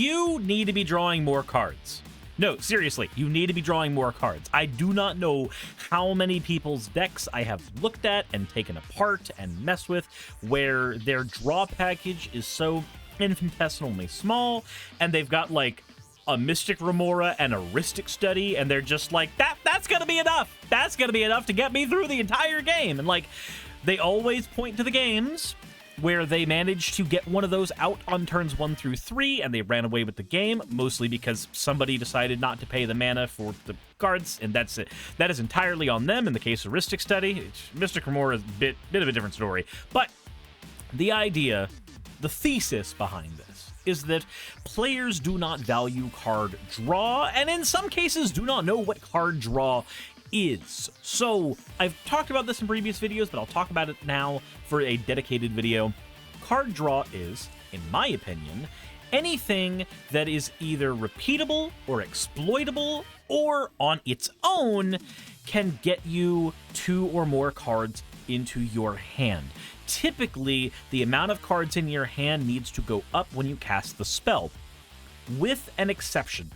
You need to be drawing more cards. No, seriously, you need to be drawing more cards. I do not know how many people's decks I have looked at and taken apart and messed with where their draw package is so infinitesimally small, and they've got like a Mystic Remora and a Rhystic Study, and they're just like, that's gonna be enough. That's gonna be enough to get me through the entire game. And like, they always point to the games where they managed to get one of those out on turns 1 through 3, and they ran away with the game, mostly because somebody decided not to pay the mana for the cards, and that's it. That is entirely on them. In the case of Rhystic Study, Mystic Remora is a bit of a different story. But the idea, the thesis behind this, is that players do not value card draw, and in some cases do not know what card draw is. So I've talked about this in previous videos, but I'll talk about it now for a dedicated video. Card draw is, in my opinion, anything that is either repeatable or exploitable or on its own can get you 2 or more cards into your hand. Typically, the amount of cards in your hand needs to go up when you cast the spell, with an exception.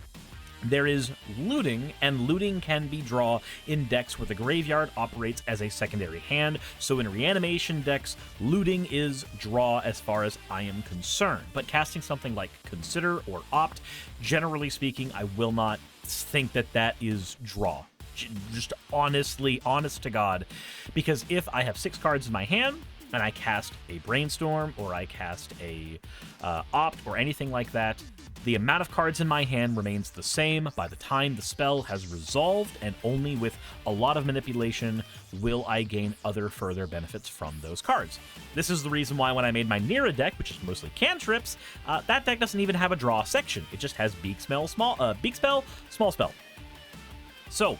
There is looting, and looting can be draw in decks where the graveyard operates as a secondary hand. So in reanimation decks, looting is draw as far as I am concerned. But casting something like Consider or Opt, generally speaking, I will not think that that is draw. Just honest to God. Because if I have 6 cards in my hand, and I cast a Brainstorm, or I cast a Opt, or anything like that, the amount of cards in my hand remains the same by the time the spell has resolved, and only with a lot of manipulation will I gain other further benefits from those cards. This is the reason why when I made my Nira deck, which is mostly cantrips, that deck doesn't even have a draw section. It just has Beak Spell, Small Spell. So,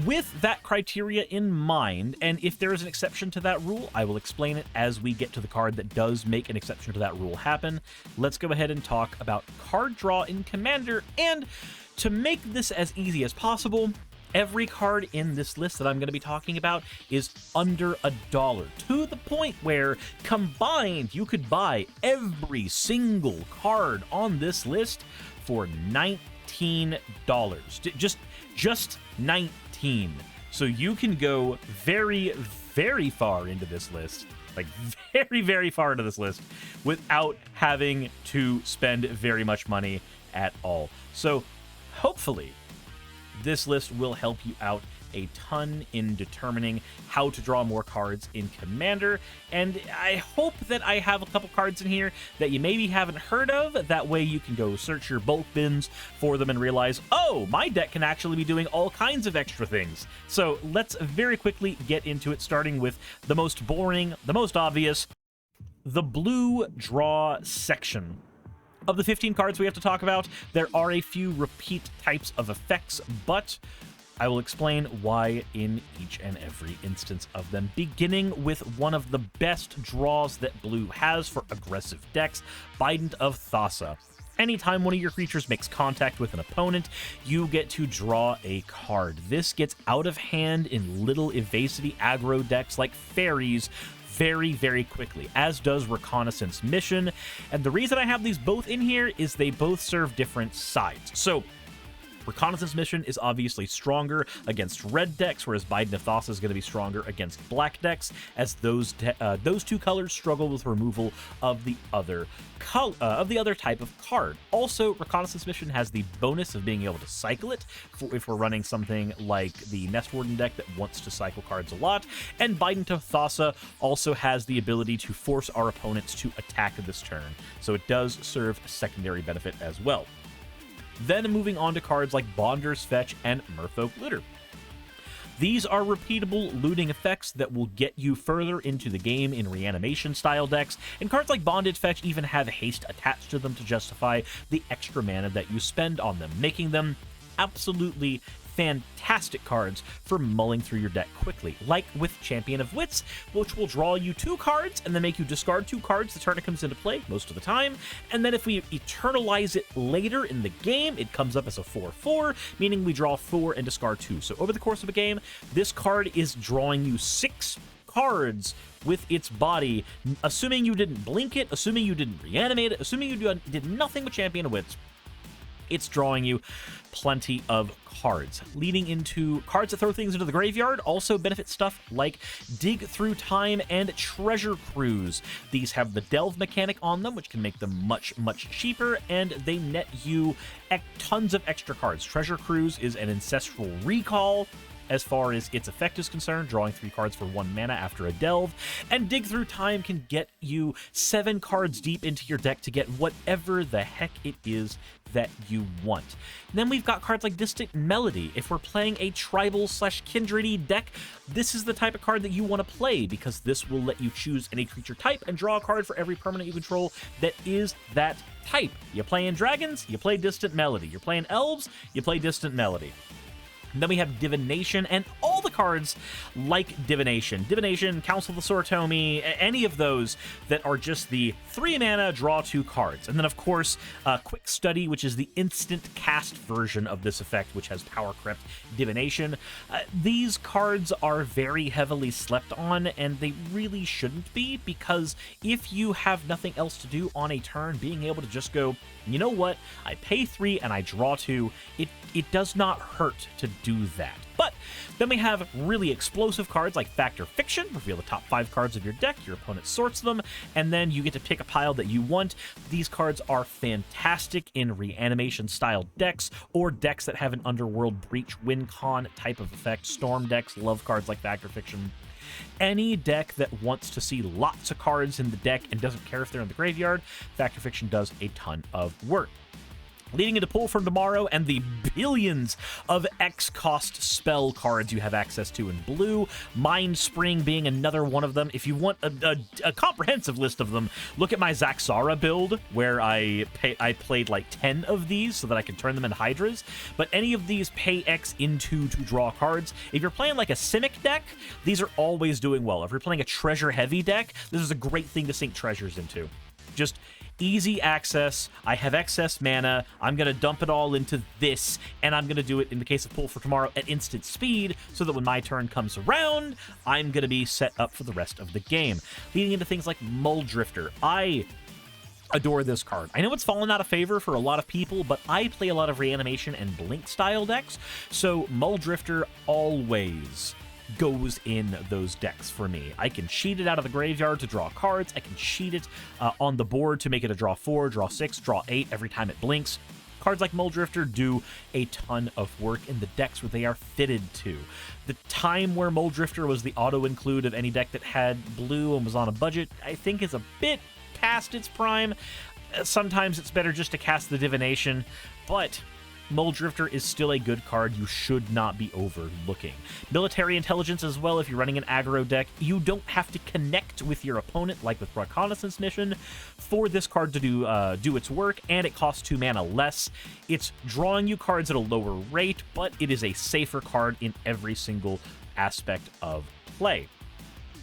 with that criteria in mind, and if there is an exception to that rule, I will explain it as we get to the card that does make an exception to that rule happen. Let's go ahead and talk about card draw in Commander, and to make this as easy as possible, every card in this list that I'm going to be talking about is under $1, to the point where combined you could buy every single card on this list for $19. Just 19. So you can go very, very far into this list, like very, very far into this list, without having to spend very much money at all. So hopefully this list will help you out a ton in determining how to draw more cards in Commander, and I hope that I have a couple cards in here that you maybe haven't heard of. That way you can go search your bulk bins for them and realize, oh, my deck can actually be doing all kinds of extra things. So let's very quickly get into it, starting with the most boring, the most obvious, the blue draw section. Of the 15 cards we have to talk about, there are a few repeat types of effects, but I will explain why in each and every instance of them, beginning with one of the best draws that blue has for aggressive decks, Bident of Thassa. Anytime one of your creatures makes contact with an opponent, you get to draw a card. This gets out of hand in little evasivity aggro decks like fairies very, very quickly, as does Reconnaissance Mission. And the reason I have these both in here is they both serve different sides. So Reconnaissance Mission is obviously stronger against red decks, whereas Bident of Thassa is going to be stronger against black decks, as those two colors struggle with removal of the other type of card. Also, Reconnaissance Mission has the bonus of being able to cycle it if we're running something like the Nest Warden deck that wants to cycle cards a lot, and Bident of Thassa also has the ability to force our opponents to attack this turn, so it does serve a secondary benefit as well. Then moving on to cards like Bonder's Fetch and Merfolk Looter. These are repeatable looting effects that will get you further into the game in reanimation style decks, and cards like Bonded Fetch even have haste attached to them to justify the extra mana that you spend on them, making them absolutely fantastic cards for mulling through your deck quickly, like with Champion of Wits, which will draw you 2 cards and then make you discard 2 cards the turn it comes into play most of the time, and then if we eternalize it later in the game, it comes up as a 4/4, meaning we draw 4 and discard 2. So over the course of a game, this card is drawing you 6 cards with its body, assuming you didn't blink it, assuming you didn't reanimate it, assuming you did nothing with Champion of Wits, it's drawing you plenty of cards. Leading into cards that throw things into the graveyard also benefit stuff like Dig Through Time and Treasure Cruise. These have the delve mechanic on them, which can make them much cheaper, and they net you tons of extra cards. Treasure Cruise is an ancestral recall as far as its effect is concerned, drawing 3 cards for 1 mana after a delve, and Dig Through Time can get you 7 cards deep into your deck to get whatever the heck it is that you want. And then we've got cards like Distant Melody. If we're playing a tribal/kindred-y deck, this is the type of card that you want to play, because this will let you choose any creature type and draw a card for every permanent you control that is that type. You playing dragons, you play Distant Melody. You're playing elves, you play Distant Melody. And then we have Divination, and all the cards like Divination, Council of the Soratomi, any of those that are just the 3 mana, draw 2 cards. And then, of course, Quick Study, which is the instant cast version of this effect, which has Power Crept Divination. These cards are very heavily slept on, and they really shouldn't be, because if you have nothing else to do on a turn, being able to just go, you know what, I pay 3 and I draw 2, it does not hurt to do that. But then we have really explosive cards like Fact or Fiction. Reveal the top 5 cards of your deck, your opponent sorts them, and then you get to pick a pile that you want. These cards are fantastic in reanimation style decks, or decks that have an Underworld Breach win con type of effect. Storm decks love cards like Fact or Fiction. Any deck that wants to see lots of cards in the deck and doesn't care if they're in the graveyard, Fact or Fiction does a ton of work. Leading into Pull from Tomorrow and the billions of X-cost spell cards you have access to in blue, Mind Spring being another one of them. If you want a comprehensive list of them, look at my Zaxara build, where I played like 10 of these so that I could turn them into Hydras. But any of these pay X into to draw cards. If you're playing like a Simic deck, these are always doing well. If you're playing a treasure-heavy deck, this is a great thing to sink treasures into. Just easy access. I have excess mana. I'm going to dump it all into this, and I'm going to do it, in the case of Pull for Tomorrow, at instant speed, so that when my turn comes around, I'm going to be set up for the rest of the game. Leading into things like Mulldrifter. I adore this card. I know it's fallen out of favor for a lot of people, but I play a lot of reanimation and blink style decks, so Mulldrifter always goes in those decks for me. I can cheat it out of the graveyard to draw cards. I can cheat it on the board to make it a draw 4, draw 6, draw 8 every time it blinks. Cards like Mulldrifter do a ton of work in the decks where they are fitted to. The time where Mulldrifter was the auto-include of any deck that had blue and was on a budget, I think is a bit past its prime. Sometimes it's better just to cast the Divination, but Mulldrifter is still a good card you should not be overlooking. Military Intelligence as well. If you're running an aggro deck, you don't have to connect with your opponent like with Reconnaissance Mission for this card to do its work, and it costs 2 mana less. It's drawing you cards at a lower rate, but it is a safer card in every single aspect of play.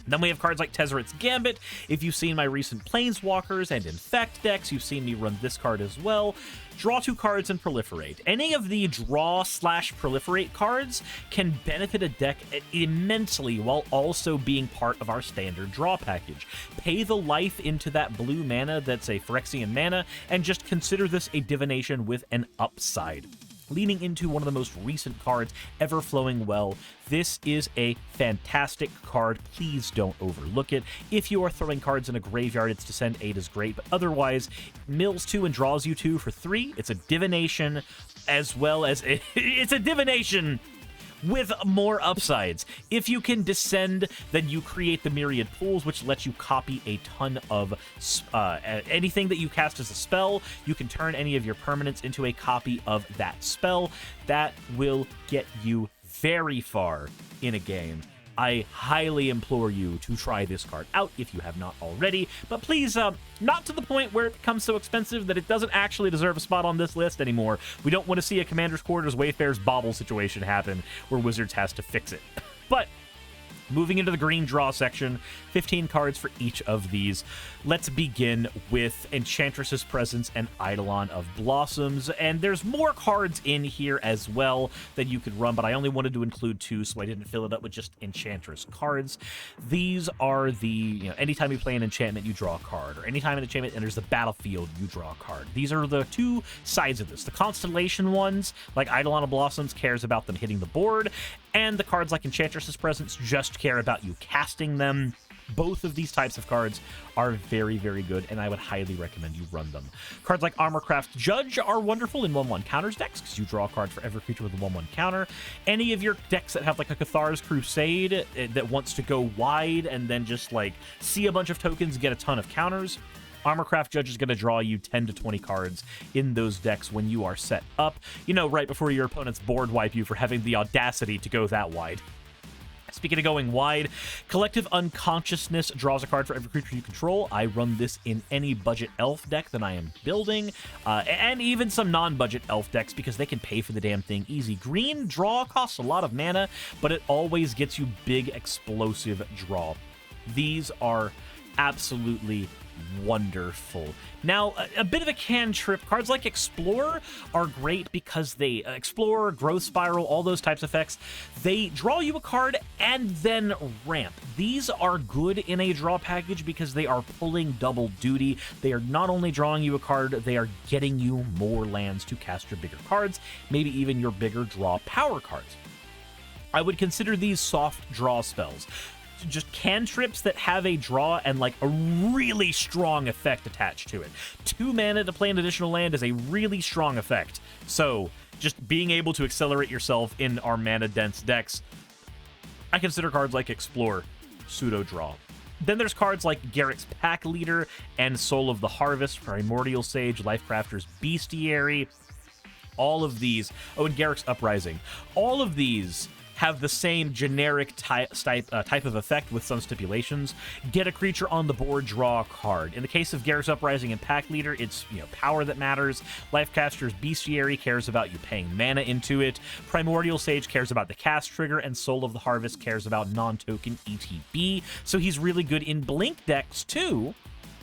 Then we have cards like Tezzeret's Gambit. If you've seen my recent Planeswalkers and Infect decks, you've seen me run this card as well. Draw 2 cards and proliferate. Any of the draw/proliferate cards can benefit a deck immensely while also being part of our standard draw package. Pay the life into that blue mana that's a Phyrexian mana, and just consider this a divination with an upside. Leading into one of the most recent cards ever flowing well, this is a fantastic card. Please don't overlook it. If you are throwing cards in a graveyard, its Descend 8 is great, but otherwise, mills 2 and draws you 2 for 3. It's a divination, as well as it's a divination with more upsides. If you can descend, then you create the Myriad Pools, which lets you copy a ton of anything that you cast as a spell. You can turn any of your permanents into a copy of that spell. That will get you very far in a game. I highly implore you to try this card out if you have not already, but please, not to the point where it becomes so expensive that it doesn't actually deserve a spot on this list anymore. We don't want to see a Commander's Quarters Wayfarer's Bauble situation happen where Wizards has to fix it. But Moving into the green draw section, 15 cards for each of these. Let's begin with Enchantress's Presence and Eidolon of Blossoms, and there's more cards in here as well that you could run, but I only wanted to include 2, so I didn't fill it up with just Enchantress cards. These are the, anytime you play an enchantment, you draw a card, or anytime an enchantment enters the battlefield, you draw a card. These are the 2 sides of this. The Constellation ones, like Eidolon of Blossoms, cares about them hitting the board, and the cards like Enchantress's Presence just care about you casting them. Both of these types of cards are very, very good, and I would highly recommend you run them. Cards like Armorcraft Judge are wonderful in 1/1 counters decks, because you draw a card for every creature with a 1/1 counter. Any of your decks that have like a Cathar's Crusade that wants to go wide and then just like see a bunch of tokens, get a ton of counters, Armorcraft Judge is going to draw you 10 to 20 cards in those decks when you are set up, right before your opponent's board wipe you for having the audacity to go that wide. Speaking of going wide, Collective Unconsciousness draws a card for every creature you control. I run this in any budget elf deck that I am building, and even some non-budget elf decks because they can pay for the damn thing easy. Green draw costs a lot of mana, but it always gets you big, explosive draw. These are absolutely wonderful. Now, a bit of a cantrip. Cards like Explorer are great because they Explorer, Growth Spiral, all those types of effects, they draw you a card and then ramp. These are good in a draw package because they are pulling double duty. They are not only drawing you a card, they are getting you more lands to cast your bigger cards, maybe even your bigger draw power cards. I would consider these soft draw spells. Just cantrips that have a draw and like a really strong effect attached to it. 2 mana to play an additional land is a really strong effect. So just being able to accelerate yourself in our mana dense decks, I consider cards like Explore pseudo draw. Then there's cards like Garrick's Pack Leader and Soul of the Harvest, Primordial Sage, Lifecrafter's Bestiary. All of these, and Garrick's Uprising. All of these have the same generic type of effect with some stipulations. Get a creature on the board, draw a card. In the case of Garrick's Uprising and Pack Leader, it's power that matters. Lifecaster's Bestiary cares about you paying mana into it. Primordial Sage cares about the cast trigger, and Soul of the Harvest cares about non-token ETB. So he's really good in blink decks too,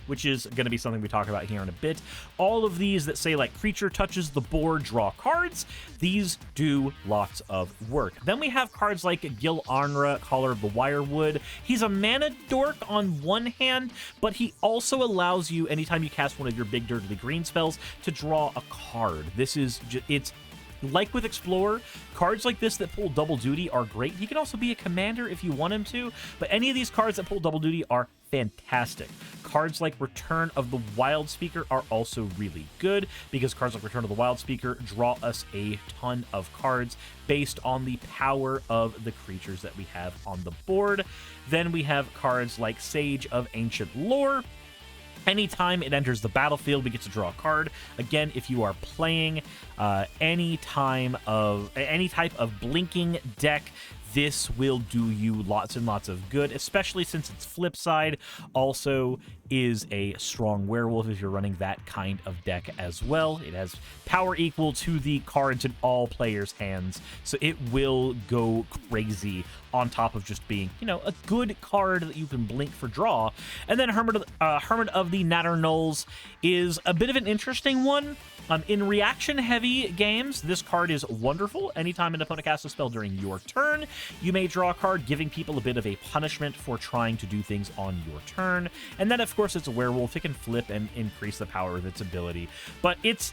which is going to be something we talk about here in a bit. All of these that say like creature touches the board, draw cards, these do lots of work. Then we have cards like Gil Arnra, Caller of the Wirewood. He's a mana dork on one hand, but he also allows you, anytime you cast one of your big dirtily green spells, to draw a card. This is it's like with Explorer, cards like this that pull double duty are great. He can also be a commander if you want him to, but any of these cards that pull double duty are fantastic. Cards like Return of the Wildspeaker are also really good because cards like Return of the Wildspeaker draw us a ton of cards based on the power of the creatures that we have on the board. Then we have cards like Sage of Ancient Lore. Anytime it enters the battlefield, we get to draw a card. Again, if you are playing any type of blinking deck, this will do you lots and lots of good, especially since its flip side also is a strong werewolf if you're running that kind of deck as well. It has power equal to the cards in all players' hands, so it will go crazy on top of just being, a good card that you can blink for draw. And then Hermit of the Natternulls is a bit of an interesting one. In reaction-heavy games, this card is wonderful. Anytime an opponent casts a spell during your turn, you may draw a card, giving people a bit of a punishment for trying to do things on your turn. And then, of course, it's a werewolf. It can flip and increase the power of its ability. But it's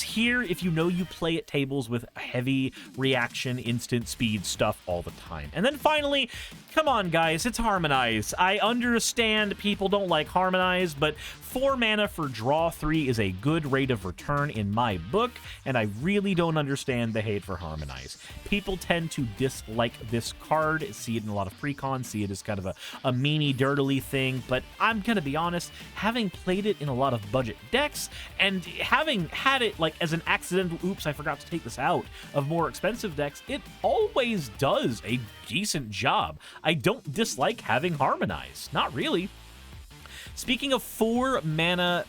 here if you play at tables with heavy reaction, instant speed stuff all the time. And then finally, come on, guys, it's Harmonize. I understand people don't like Harmonize, but 4 mana for draw 3 is a good rate of return in my book, and I really don't understand the hate for Harmonize. People tend to dislike this card, see it in a lot of precon, see it as kind of a meanie, dirtily thing, but I'm gonna be honest, having played it in a lot of budget decks, and having had it like as an accidental oops, I forgot to take this out of more expensive decks, it always does a decent job. I don't dislike having Harmonize, not really. Speaking of 4 mana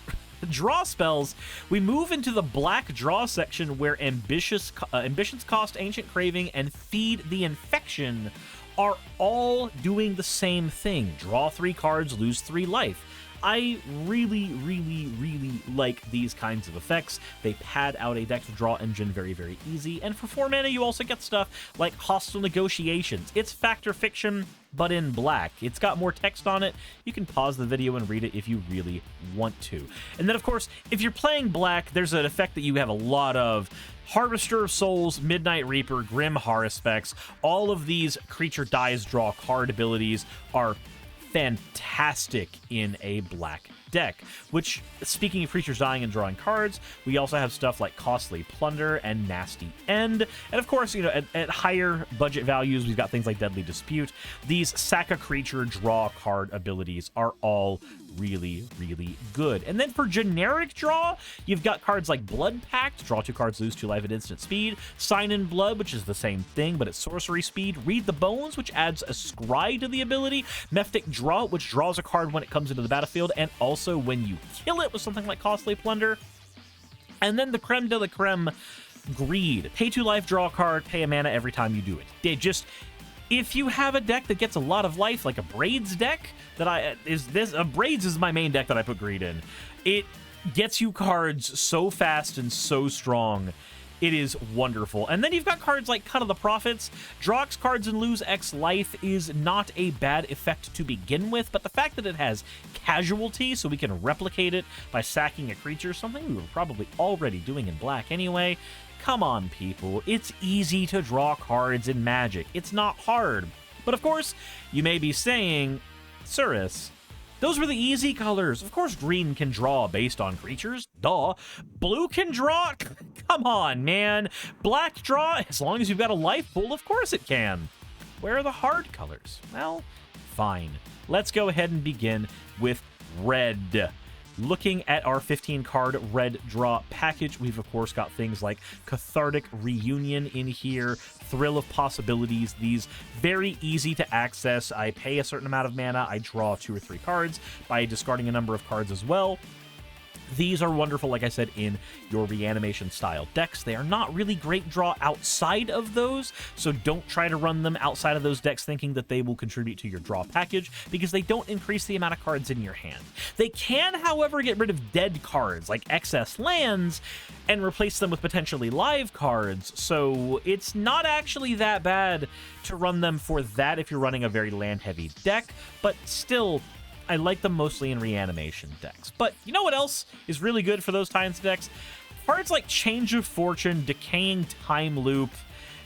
draw spells, we move into the black draw section where Ambitions Cost, Ancient Craving, and Feed the Infection are all doing the same thing. Draw 3 cards, lose 3 life. I really, really, really like these kinds of effects. They pad out a deck to draw engine very, very easy. And for 4 mana, you also get stuff like Hostile Negotiations. It's Fact or Fiction, but in black. It's got more text on it. You can pause the video and read it if you really want to. And then, of course, if you're playing black, there's an effect that you have a lot of. Harvester of Souls, Midnight Reaper, Grim Haruspex. All of these creature dies draw card abilities are fantastic in a black deck, which, speaking of creatures dying and drawing cards, we also have stuff like Costly Plunder and Nasty End. And of course, you know, at higher budget values, we've got things like Deadly Dispute. These sack a creature, draw card abilities are all really, really good. And then for generic draw, you've got cards like Blood Pact, draw 2 cards, lose 2 life at instant speed. Sign in Blood, which is the same thing, but it's sorcery speed. Read the Bones, which adds a scry to the ability. Mephitic Draw, which draws a card when it comes into the battlefield, and also when you kill it with something like Costly Plunder. And then the creme de la creme, Greed. Pay 2 life, draw a card, pay a mana every time you do it. If you have a deck that gets a lot of life, like a Braids deck, Braids is my main deck that I put Greed in. It gets you cards so fast and so strong. It is wonderful. And then you've got cards like Cut of the Prophets. Draw X cards and lose X life is not a bad effect to begin with, but the fact that it has casualty, so we can replicate it by sacking a creature, something we were probably already doing in black anyway. Come on, people. It's easy to draw cards in Magic. It's not hard. But of course, you may be saying, Suris, those were the easy colors. Of course green can draw based on creatures. Duh. Blue can draw? Come on, man. Black draw? As long as you've got a life pool, of course it can. Where are the hard colors? Well, fine. Let's go ahead and begin with red. Looking at our 15-card red draw package, we've of course got things like Cathartic Reunion in here, Thrill of Possibilities, these very easy to access. I pay a certain amount of mana, I draw 2 or 3 cards by discarding a number of cards as well. These are wonderful, like I said, in your reanimation style decks. They are not really great draw outside of those, so don't try to run them outside of those decks thinking that they will contribute to your draw package, because they don't increase the amount of cards in your hand. They can, however, get rid of dead cards, like excess lands, and replace them with potentially live cards, so it's not actually that bad to run them for that if you're running a very land-heavy deck, but still, I like them mostly in reanimation decks. But you know what else is really good for those kinds of decks? Cards like Change of Fortune, Decaying Time Loop,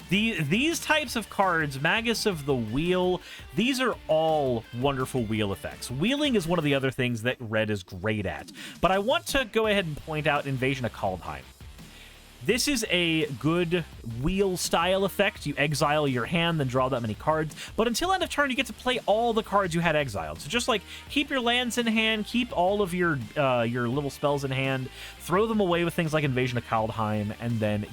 these types of cards, Magus of the Wheel, these are all wonderful wheel effects. Wheeling is one of the other things that red is great at. But I want to go ahead and point out Invasion of Kaldheim. This is a good wheel style effect. You exile your hand, then draw that many cards. But until end of turn, you get to play all the cards you had exiled. So just like keep your lands in hand, keep all of your little spells in hand, throw them away with things like Invasion of Kaldheim, and then,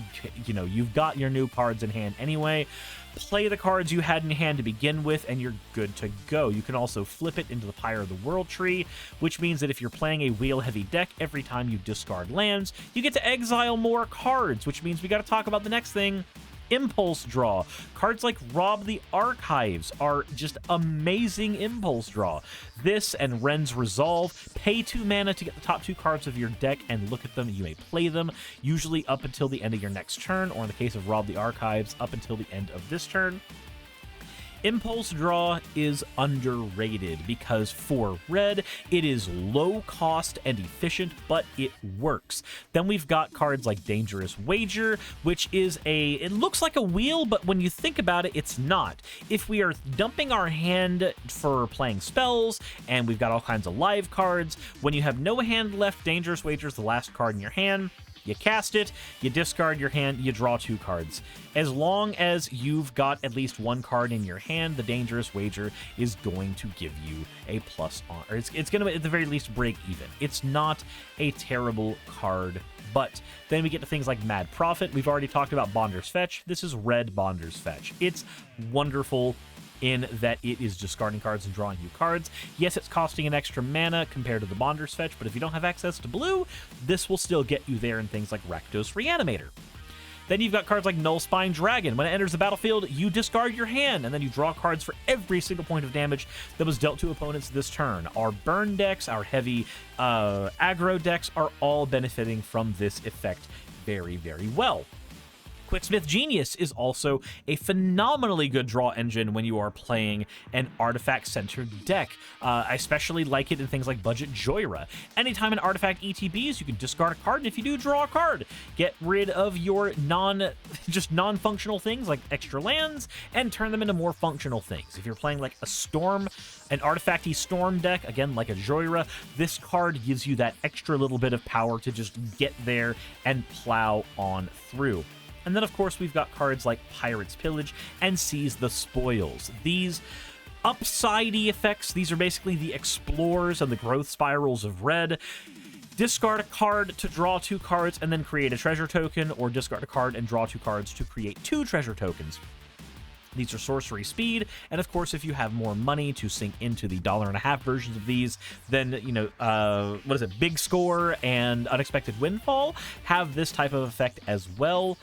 you know, you've got your new cards in hand anyway. Play the cards you had in hand to begin with, and you're good to go. You can also flip it into the Pyre of the World tree, which means that if you're playing a wheel-heavy deck, every time you discard lands, you get to exile more cards, which means we got to talk about the next thing, Impulse Draw. Cards like Rob the Archives are just amazing impulse draw. This and Ren's Resolve, pay 2 mana to get the top 2 cards of your deck and look at them. You may play them, usually up until the end of your next turn, or in the case of Rob the Archives, up until the end of this turn. Impulse Draw is underrated because for red, it is low cost and efficient, but it works. Then we've got cards like Dangerous Wager, which is it looks like a wheel, but when you think about it, it's not. If we are dumping our hand for playing spells, and we've got all kinds of live cards, when you have no hand left, Dangerous Wager is the last card in your hand. You cast it, you discard your hand, you draw 2 cards. As long as you've got at least 1 card in your hand, the Dangerous Wager is going to give you a plus on, or it's going to at the very least break even. It's not a terrible card, but then we get to things like Mad Prophet. We've already talked about Bonder's Fetch. This is red Bonder's Fetch. It's wonderful in that it is discarding cards and drawing new cards. Yes, it's costing an extra mana compared to the Bonder's Fetch, but if you don't have access to blue, this will still get you there in things like Rakdos Reanimator. Then you've got cards like Nullspine Dragon. When it enters the battlefield, you discard your hand, and then you draw cards for every single point of damage that was dealt to opponents this turn. Our burn decks, our heavy aggro decks are all benefiting from this effect very, very well. Quicksmith Genius is also a phenomenally good draw engine when you are playing an artifact-centered deck. I especially like it in things like Budget Joyra. Anytime an artifact ETBs, you can discard a card, and if you do, draw a card. Get rid of your non-functional things like extra lands, and turn them into more functional things. If you're playing like a Storm, an artifacty Storm deck, again, like a Joyra, this card gives you that extra little bit of power to just get there and plow on through. And then, of course, we've got cards like Pirate's Pillage and Seize the Spoils. These upsidey effects, these are basically the explores and the growth spirals of red. Discard a card to draw 2 cards and then create a treasure token, or discard a card and draw 2 cards to create 2 treasure tokens. These are sorcery speed, and of course, if you have more money to sink into the $1.50 versions of these, then, you know, Big Score and Unexpected Windfall have this type of effect as well.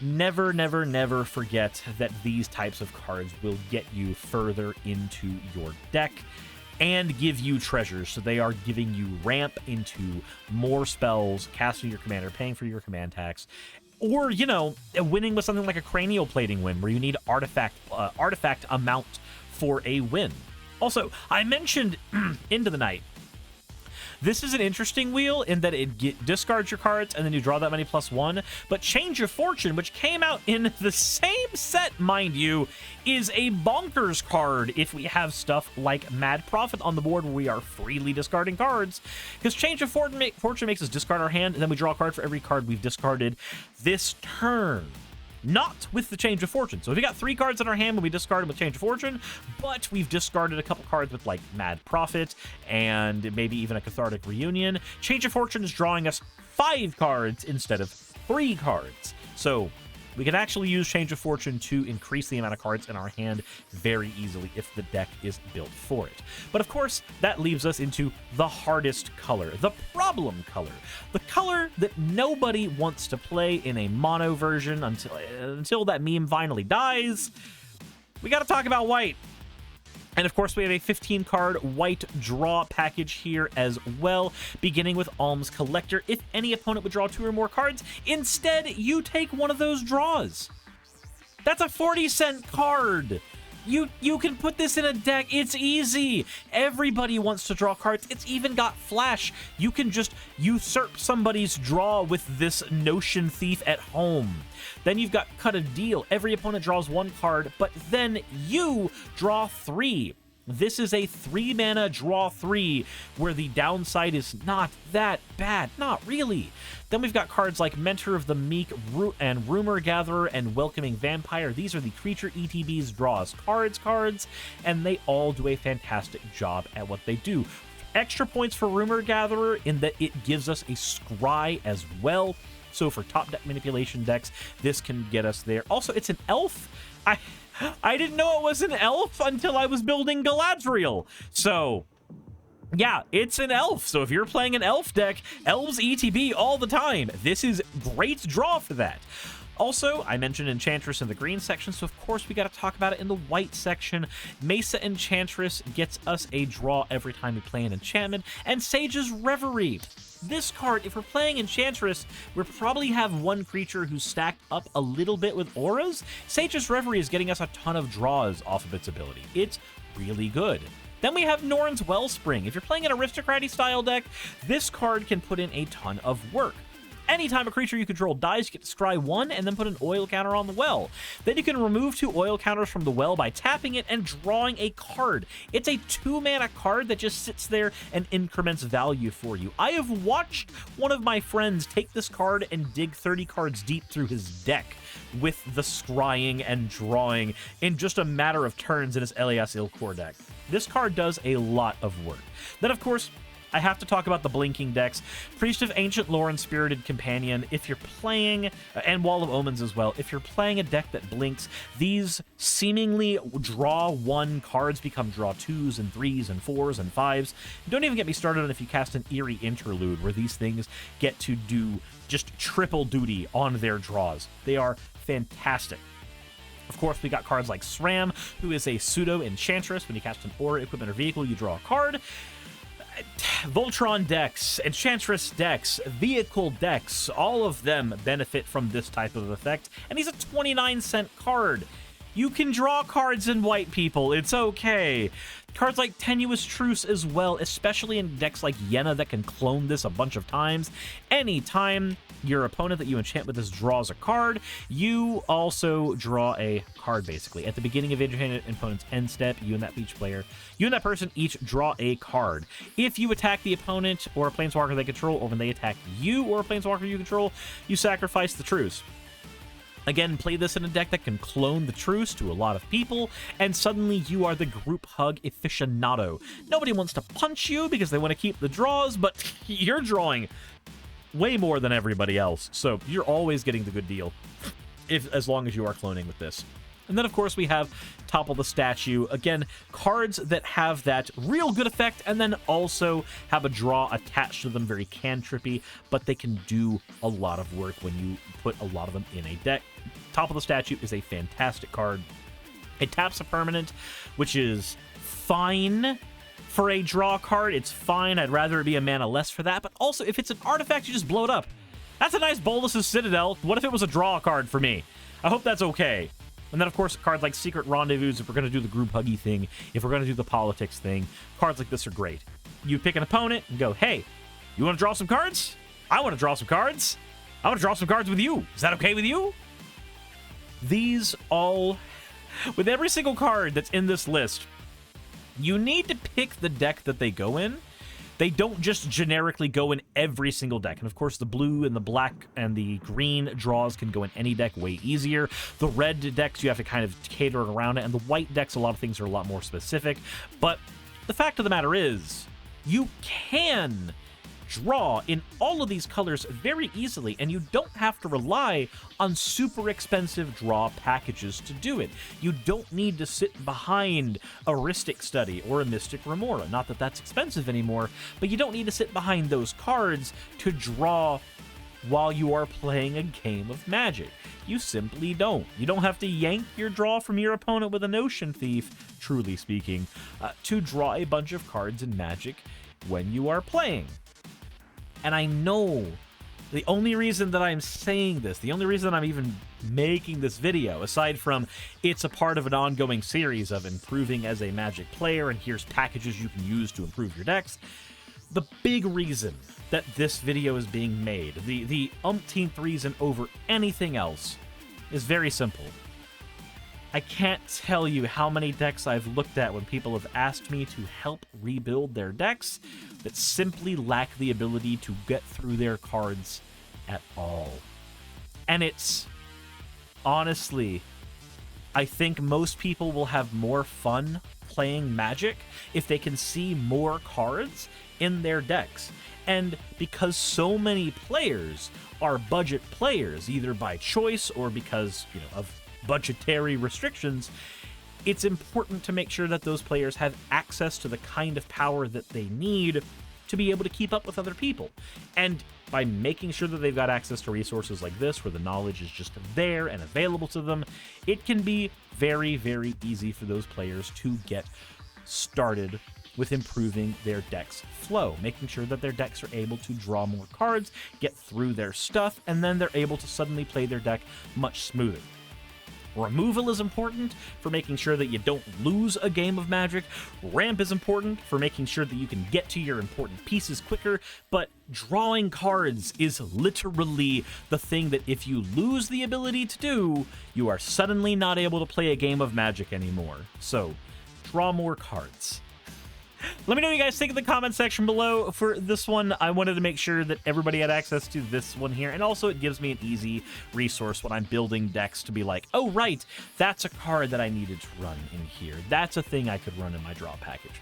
Never, never, never forget that these types of cards will get you further into your deck and give you treasures. So they are giving you ramp into more spells, casting your commander, paying for your command tax, or, you know, winning with something like a Cranial Plating win, where you need artifact amount for a win. Also, I mentioned Into the Night. This is an interesting wheel in that it discards your cards and then you draw that many +1. But Change of Fortune, which came out in the same set, mind you, is a bonkers card if we have stuff like Mad Prophet on the board where we are freely discarding cards. Because Change of Fortune makes us discard our hand, and then we draw a card for every card we've discarded this turn. Not with the Change of Fortune. So if we got 3 cards in our hand when we discard them with Change of Fortune, but we've discarded a couple cards with like Mad Prophet and maybe even a Cathartic Reunion, Change of Fortune is drawing us 5 cards instead of 3 cards. So we can actually use Change of Fortune to increase the amount of cards in our hand very easily if the deck is built for it. But of course, that leaves us into the hardest color, the problem color. The color that nobody wants to play in a mono version until that meme finally dies. We got to talk about white. And of course, we have a 15-card white draw package here as well, beginning with Alms Collector. If any opponent would draw 2 or more cards, instead, you take one of those draws. That's a 40-cent card. You can put this in a deck. It's easy. Everybody wants to draw cards. It's even got flash. You can just usurp somebody's draw with this Notion Thief at home. Then you've got Cut a Deal. Every opponent draws 1 card, but then you draw 3. This is a 3-mana draw 3, where the downside is not that bad. Not really. Then we've got cards like Mentor of the Meek and Rumor Gatherer and Welcoming Vampire. These are the creature ETBs draws cards, and they all do a fantastic job at what they do. Extra points for Rumor Gatherer in that it gives us a scry as well. So for top deck manipulation decks, this can get us there. Also, it's an elf. I didn't know it was an elf until I was building Galadriel. So, yeah, it's an elf. So if you're playing an elf deck, elves ETB all the time. This is great draw for that. Also, I mentioned Enchantress in the green section, so of course we got to talk about it in the white section. Mesa Enchantress gets us a draw every time we play an enchantment, and Sage's Reverie. This card, if we're playing Enchantress, we'll probably have one creature who's stacked up a little bit with auras. Sage's Reverie is getting us a ton of draws off of its ability. It's really good. Then we have Norn's Wellspring. If you're playing an Aristocrat style deck, this card can put in a ton of work. Anytime a creature you control dies, you get to scry 1 and then put an oil counter on the well. Then you can remove 2 oil counters from the well by tapping it and drawing a card. It's a 2-mana card that just sits there and increments value for you. I have watched one of my friends take this card and dig 30 cards deep through his deck with the scrying and drawing in just a matter of turns in his Elias Ilkor deck. This card does a lot of work. Then, of course, I have to talk about the blinking decks. Priest of Ancient Lore and Spirited Companion, if you're playing, and Wall of Omens as well, if you're playing a deck that blinks, these seemingly draw 1 cards become draw 2s and 3s and 4s and 5s. Don't even get me started on if you cast an Eerie Interlude, where these things get to do just triple duty on their draws. They are fantastic. Of course, we got cards like SRAM, who is a pseudo enchantress. When you cast an aura, equipment, or vehicle, you draw a card. Voltron decks, Enchantress decks, vehicle decks, all of them benefit from this type of effect, and he's a 29-cent card. You can draw cards in white, people. It's okay. Cards like Tenuous Truce as well, especially in decks like Yenna that can clone this a bunch of times. Anytime your opponent that you enchant with this draws a card, you also draw a card, basically. At the beginning of enchanted opponent's end step, you and that person each draw a card. If you attack the opponent or a planeswalker they control, or when they attack you or a planeswalker you control, you sacrifice the Truce. Again, play this in a deck that can clone the Truce to a lot of people, and suddenly you are the group hug aficionado. Nobody wants to punch you because they want to keep the draws, but you're drawing way more than everybody else, so you're always getting the good deal, as long as you are cloning with this. And then, of course, we have Topple the Statue. Again, cards that have that real good effect and then also have a draw attached to them, very cantrippy, but they can do a lot of work when you put a lot of them in a deck. Topple the Statue is a fantastic card. It taps a permanent, which is fine for a draw card. It's fine. I'd rather it be a mana less for that, but also if it's an artifact, you just blow it up. That's a nice Bolus's Citadel. What if it was a draw card for me? I hope that's okay. And then, of course, cards like Secret Rendezvous, if we're going to do the group huggy thing, if we're going to do the politics thing, cards like this are great. You pick an opponent and go, hey, you want to draw some cards? I want to draw some cards. I want to draw some cards with you. Is that okay with you? These all, with every single card that's in this list, you need to pick the deck that they go in. They don't just generically go in every single deck. And of course, the blue and the black and the green draws can go in any deck way easier. The red decks, you have to kind of cater around it. And the white decks, a lot of things are a lot more specific. But the fact of the matter is, you can draw in all of these colors very easily, and you don't have to rely on super expensive draw packages to do it. You don't need to sit behind a Rhystic Study or a Mystic Remora. Not that that's expensive anymore, but you don't need to sit behind those cards to draw while you are playing a game of Magic. You simply don't. You don't have to yank your draw from your opponent with an Ocean Thief, truly speaking, to draw a bunch of cards in Magic when you are playing. And I know the only reason that I'm saying this, the only reason I'm even making this video, aside from it's a part of an ongoing series of improving as a Magic player, and here's packages you can use to improve your decks, the big reason that this video is being made, the umpteenth reason over anything else, is very simple. I can't tell you how many decks I've looked at when people have asked me to help rebuild their decks that simply lack the ability to get through their cards at all. And it's, honestly, I think most people will have more fun playing Magic if they can see more cards in their decks. And because so many players are budget players, either by choice or because, of budgetary restrictions, it's important to make sure that those players have access to the kind of power that they need to be able to keep up with other people. And by making sure that they've got access to resources like this, where the knowledge is just there and available to them, it can be very, very easy for those players to get started with improving their deck's flow, making sure that their decks are able to draw more cards, get through their stuff, and then they're able to suddenly play their deck much smoother. Removal is important for making sure that you don't lose a game of Magic. Ramp is important for making sure that you can get to your important pieces quicker, but drawing cards is literally the thing that if you lose the ability to do, you are suddenly not able to play a game of Magic anymore. So, draw more cards. Let me know what you guys think in the comment section below. For this one, I wanted to make sure that everybody had access to this one here, and also it gives me an easy resource when I'm building decks to be like, oh right, that's a card that I needed to run in here. That's a thing I could run in my draw package.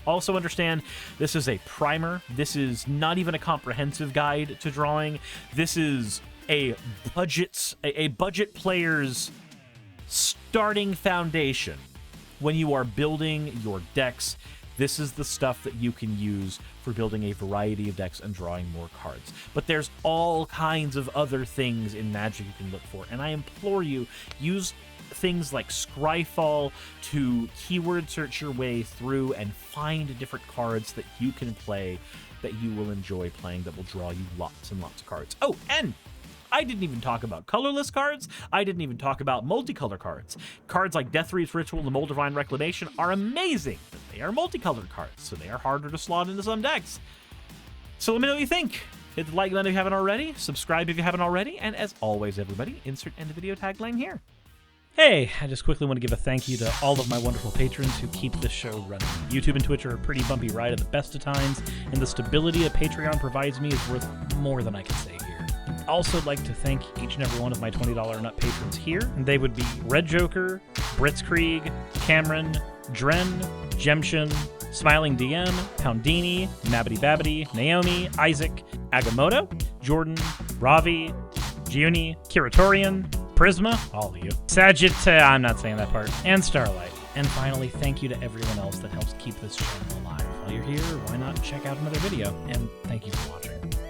Also understand, this is a primer. This is not even a comprehensive guide to drawing. This is a budget player's starting foundation. When you are building your decks, this is the stuff that you can use for building a variety of decks and drawing more cards. But there's all kinds of other things in Magic you can look for, and I implore you, use things like Scryfall to keyword search your way through and find different cards that you can play, that you will enjoy playing, that will draw you lots and lots of cards. Oh, and I didn't even talk about colorless cards. I didn't even talk about multicolor cards. Cards like Deathreef's Ritual and Moldavine Reclamation are amazing, but they are multicolored cards, so they are harder to slot into some decks. So let me know what you think. Hit the like button if you haven't already, subscribe if you haven't already, and as always, everybody, insert end of video tagline here. Hey, I just quickly want to give a thank you to all of my wonderful patrons who keep this show running. YouTube and Twitch are a pretty bumpy ride at the best of times, and the stability that Patreon provides me is worth more than I can say here. I also like to thank each and every one of my $20 and up patrons here. And they would be Red Joker, Britzkrieg, Cameron, Dren, Jemshin, Smiling DM, Poundini, Nabbity Babbity, Naomi, Isaac, Agamotto, Jordan, Ravi, Giuni, Kiratorian, Prisma, all of you, Sagitt, I'm not saying that part, and Starlight. And finally, thank you to everyone else that helps keep this channel alive. While you're here, why not check out another video? And thank you for watching.